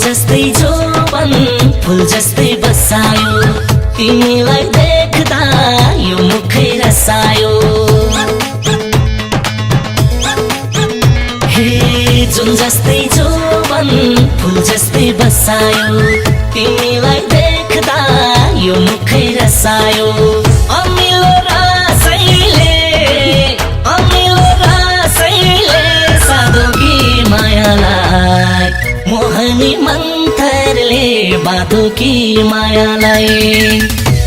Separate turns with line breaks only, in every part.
जस्तै जोबन फुल जस्तै बसायो तिमीलाई देख्दा यो मुखै रसायो हे जुन जस्तै जोबन फुल जस्तै बसायो तिमीलाई देख्दा यो मुखै रसायो अमिलो रसैले साधुकी मायालाई मोहनी मन्त्रले बाधुकी मायालाई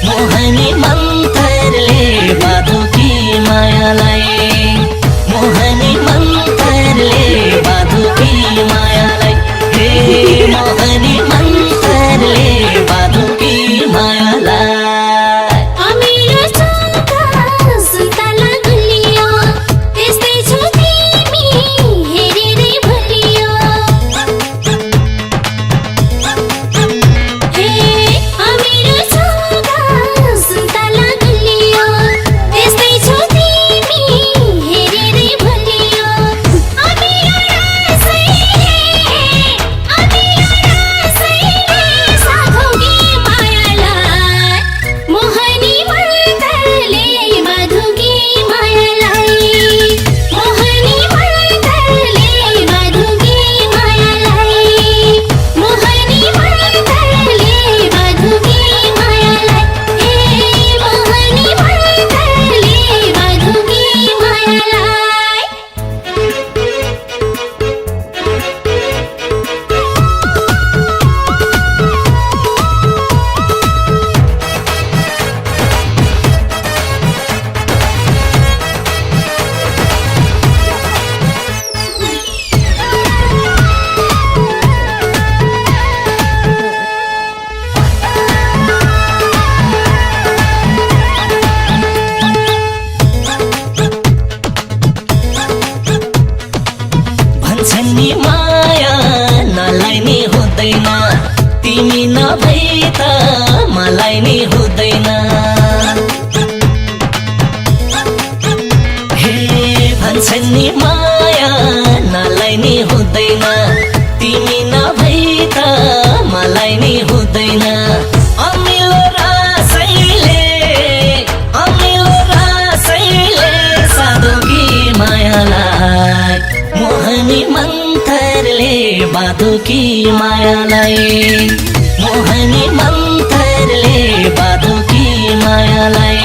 मोहनी मन्त्रले बाधुकी मायालाई मोहनी मन्त्रले बाधुकी मायालाई हे मोहनी मन्त्रले बाधुकी मायालाई भन्छन् माया नलाई नि हुँदैन तिमी नभई त मलाई नि हुँदैन हे भन्छन् माया नलाई नि हुँदैन तिमी नभई त मलाई नि हुँदैन अमिलो रसैले साधुकी मायालाई मोहनी मन्त्रले बाधुकी मायालाई मोहनी मन्त्रले बाधुकी मायालाई